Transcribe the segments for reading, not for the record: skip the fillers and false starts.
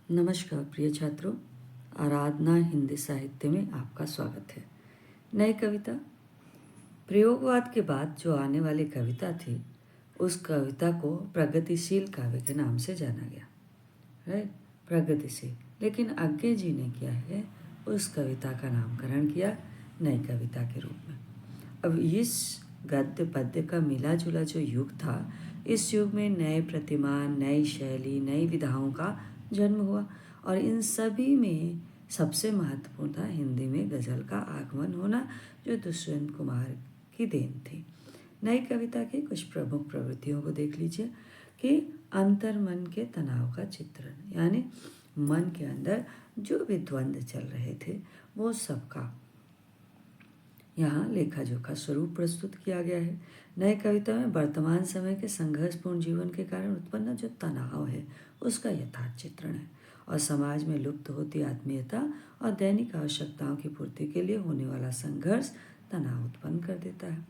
नमस्कार प्रिय छात्रों, आराधना हिंदी साहित्य में आपका स्वागत है। नई कविता प्रयोगवाद के बाद जो आने वाली कविता थी, उस कविता को प्रगतिशील काव्य के नाम से जाना गया, राइट। प्रगतिशील। लेकिन आज्ञे जी ने क्या है, उस कविता का नामकरण किया नई कविता के रूप में। अब इस गद्य पद्य का मिला जुला जो युग था, इस युग में नए प्रतिमान, नई शैली, नई विधाओं का जन्म हुआ और इन सभी में सबसे महत्वपूर्ण था हिंदी में गज़ल का आगमन होना, जो दुष्यंत कुमार की देन थी। नई कविता की कुछ प्रमुख प्रवृत्तियों को देख लीजिए कि अंतर्मन के तनाव का चित्रण, यानी मन के अंदर जो भी द्वंद्व चल रहे थे वो सबका यहाँ लेखा जोखा स्वरूप प्रस्तुत किया गया है। नई कविता में वर्तमान समय के संघर्षपूर्ण जीवन के कारण उत्पन्न जो तनाव है उसका यथार्थ चित्रण है और समाज में लुप्त होती आत्मीयता और दैनिक आवश्यकताओं की पूर्ति के लिए होने वाला संघर्ष तनाव उत्पन्न कर देता है।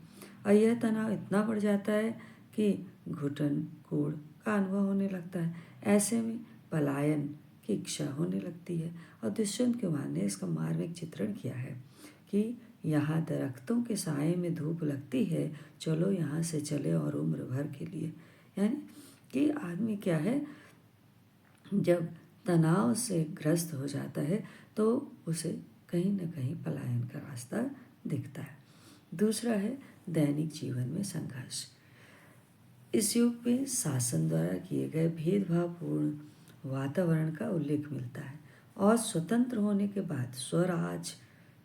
और यह तनाव इतना बढ़ जाता है कि घुटन कोढ़ का अनुभव होने लगता है। ऐसे में पलायन की इच्छा होने लगती है और दुष्यंत कुमार ने इसका मार्मिक चित्रण किया है कि यहाँ दरख्तों के साए में धूप लगती है, चलो यहाँ से चले और उम्र भर के लिए। यानी कि आदमी क्या है, जब तनाव से ग्रस्त हो जाता है तो उसे कहीं ना कहीं पलायन का रास्ता दिखता है। दूसरा है दैनिक जीवन में संघर्ष। इस युग में शासन द्वारा किए गए भेदभावपूर्ण वातावरण का उल्लेख मिलता है और स्वतंत्र होने के बाद स्वराज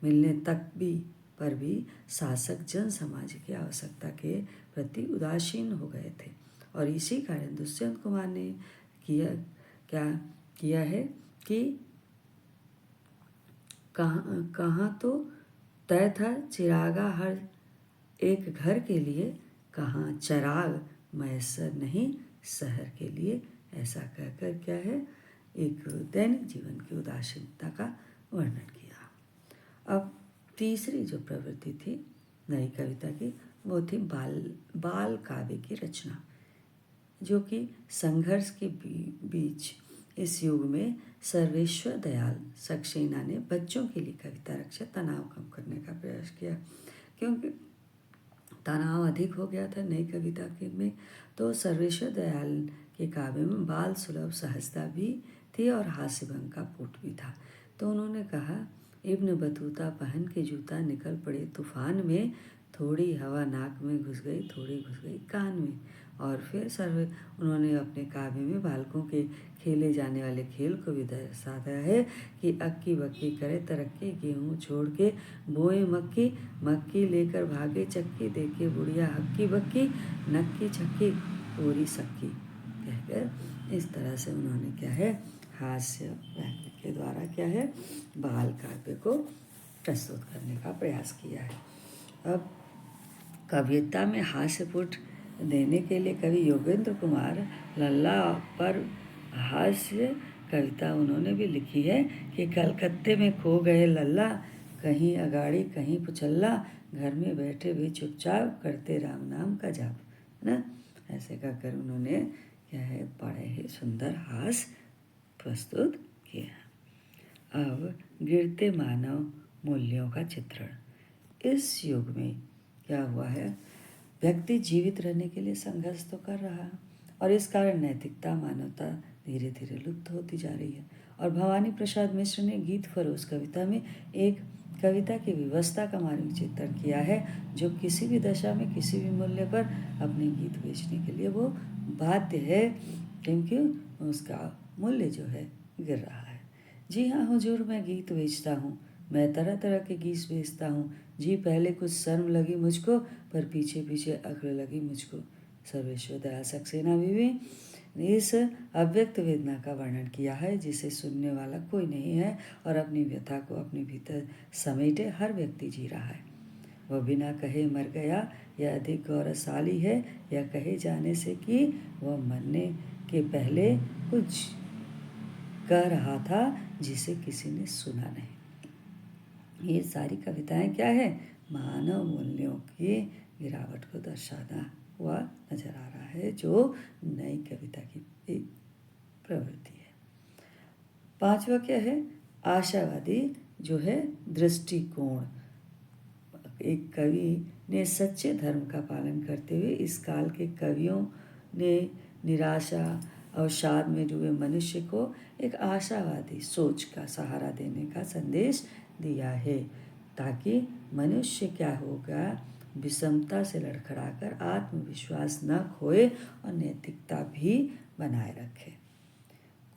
मिलने तक भी पर भी शासक जन समाज की आवश्यकता के प्रति उदासीन हो गए थे और इसी कारण दुष्यंत कुमार ने क्या किया है कि कहाँ तो तय था चिरागा हर एक घर के लिए, कहाँ चराग मैसर नहीं शहर के लिए। ऐसा कहकर क्या है, एक दैनिक जीवन की उदासीनता का वर्णन किया। अब तीसरी जो प्रवृत्ति थी नई कविता की, वो थी बाल काव्य की रचना, जो कि संघर्ष के बीच इस युग में सर्वेश्वर दयाल सक्सेना ने बच्चों के लिए कविता रचा तनाव कम करने का प्रयास किया, क्योंकि तनाव अधिक हो गया था नई कविता के में। तो सर्वेश्वर दयाल के काव्य में बाल सुलभ सहजता भी थी और हास्यभंग का पुट भी था। तो उन्होंने कहा, इब्न बतूता पहन के जूता निकल पड़े तूफान में, थोड़ी हवा नाक में घुस गई, थोड़ी घुस गई कान में। और फिर उन्होंने अपने काव्य में बालकों के खेले जाने वाले खेल को भी दर्शाया है कि अक्की बक्की करे तरक्की, गेहूँ छोड़ के बोए मक्की, मक्की लेकर भागे चक्की, देखे बुढ़िया हक्की बक्की, नक्की छक्की पूरी सक्की। कहकर इस तरह से उन्होंने क्या है, हास्य व्यक्ति के द्वारा क्या है, बाल काव्य को प्रस्तुत करने का प्रयास किया है। अब कविता में हास्यपुट देने के लिए कवि योगेंद्र कुमार लल्ला पर हास्य कविता उन्होंने भी लिखी है कि कलकत्ते में खो गए लल्ला, कहीं अगाड़ी कहीं पुचल्ला, घर में बैठे भी चुपचाप करते राम नाम का जाप, है ना। ऐसे कहकर उन्होंने क्या है, बड़े ही सुंदर हास्य प्रस्तुत किया। अब गिरते मानव मूल्यों का चित्रण। इस युग में क्या हुआ है, व्यक्ति जीवित रहने के लिए संघर्ष तो कर रहा है और इस कारण नैतिकता मानवता धीरे धीरे लुप्त होती जा रही है। और भवानी प्रसाद मिश्र ने गीत फरोश कविता में एक कविता की व्यवस्था का मार्मिक चित्रण किया है, जो किसी भी दशा में किसी भी मूल्य पर अपने गीत बेचने के लिए वो बाध्य है, क्योंकि उसका मूल्य जो है गिर रहा है। जी हाँ हुजूर, मैं गीत बेचता हूँ, मैं तरह तरह के गीत बेचता हूँ जी। पहले कुछ शर्म लगी मुझको, पर पीछे पीछे अक्ल लगी मुझको। सर्वेश्वर दयाल सक्सेना भी इस अव्यक्त वेदना का वर्णन किया है, जिसे सुनने वाला कोई नहीं है और अपनी व्यथा को अपने भीतर समेटे हर व्यक्ति जी रहा है। वह बिना कहे मर गया, यह अधिक गौरवशाली है, यह कहे जाने से कि वह मरने के पहले कुछ कह रहा था जिसे किसी ने सुना नहीं। ये सारी कविताएं क्या है, मानव मूल्यों की गिरावट को दर्शाना हुआ नजर आ रहा है, जो नई कविता की एक प्रवृत्ति है। 5वां क्या है? आशावादी जो है दृष्टिकोण। एक कवि ने सच्चे धर्म का पालन करते हुए इस काल के कवियों ने निराशा अवसाद में डूबे मनुष्य को एक आशावादी सोच का सहारा देने का संदेश दिया है, ताकि मनुष्य क्या होगा, विषमता से लड़खड़ाकर आत्मविश्वास न खोए और नैतिकता भी बनाए रखे।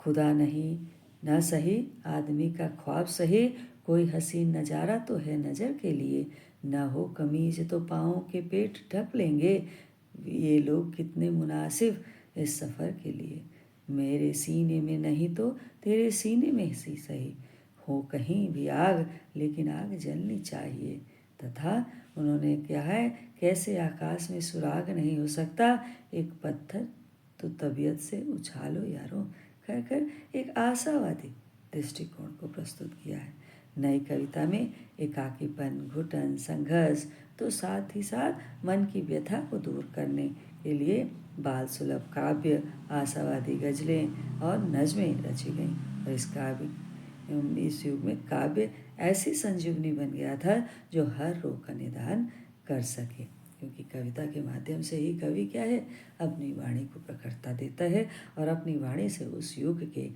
खुदा नहीं न सही, आदमी का ख्वाब सही, कोई हसीन नज़ारा तो है नज़र के लिए, न हो कमीज तो पाँव के पेट ढक लेंगे, ये लोग कितने मुनासिब इस सफ़र के लिए। मेरे सीने में नहीं तो तेरे सीने में ही सही, हो कहीं भी आग लेकिन आग जलनी चाहिए। तथा उन्होंने क्या है, कैसे आकाश में सुराग नहीं हो सकता, एक पत्थर तो तबीयत से उछालो यारो, कहकर एक आशावादी दृष्टिकोण को प्रस्तुत किया है। नई कविता में एकाकीपन, घुटन, संघर्ष तो साथ ही साथ मन की व्यथा को दूर करने के लिए बाल सुलभ काव्य, आशावादी गजलें और नज़में रची गईं। और इस युग में काव्य ऐसी संजीवनी बन गया था जो हर रोग का निदान कर सके, क्योंकि कविता के माध्यम से ही कवि क्या है, अपनी वाणी को प्रखरता देता है और अपनी वाणी से उस युग के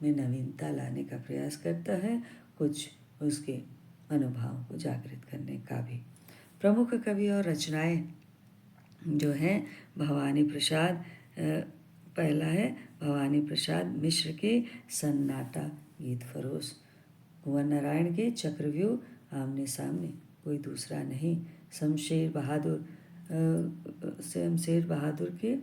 में नवीनता लाने का प्रयास करता है, कुछ उसके अनुभवों को जागृत करने का भी। प्रमुख कवि और रचनाएं जो हैं, भवानी प्रसाद पहला है भवानी प्रसाद मिश्र के सन्नाटा गीत फरोश, कुंवर नारायण के चक्रव्यूह आमने सामने कोई दूसरा नहीं, शमशेर बहादुर के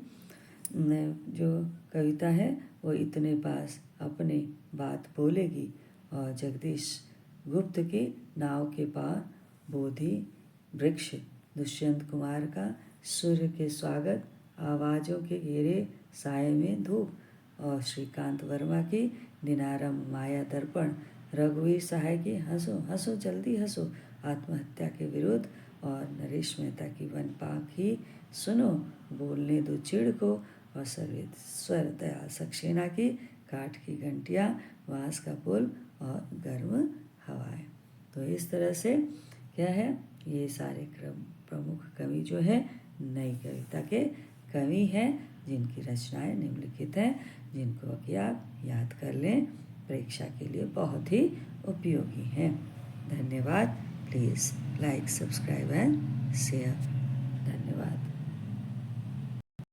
जो कविता है वो इतने पास अपने बात बोलेगी, और जगदीश गुप्त के नाव के पार बोधि वृक्ष, दुष्यंत कुमार का सूर्य के स्वागत, आवाज़ों के घेरे साए में धूप, और श्रीकांत वर्मा की दिनारम माया दर्पण, रघुवीर सहाय की हंसो हंसो जल्दी हंसो आत्महत्या के विरुद्ध, और नरेश मेहता की वन पाखी सुनो बोलने दो चिड़ को, और सर्वेश्वर दयाल सक्सेना की काठ की घंटियाँ, बांस का पुल और गर्म हवाएं। तो इस तरह से क्या है, ये सारे प्रमुख कवि जो है नई कविता के कवि हैं, जिनकी रचनाएं निम्नलिखित हैं, जिनको कि आप याद कर लें, परीक्षा के लिए बहुत ही उपयोगी हैं। धन्यवाद। Please like, subscribe and share. धन्यवाद।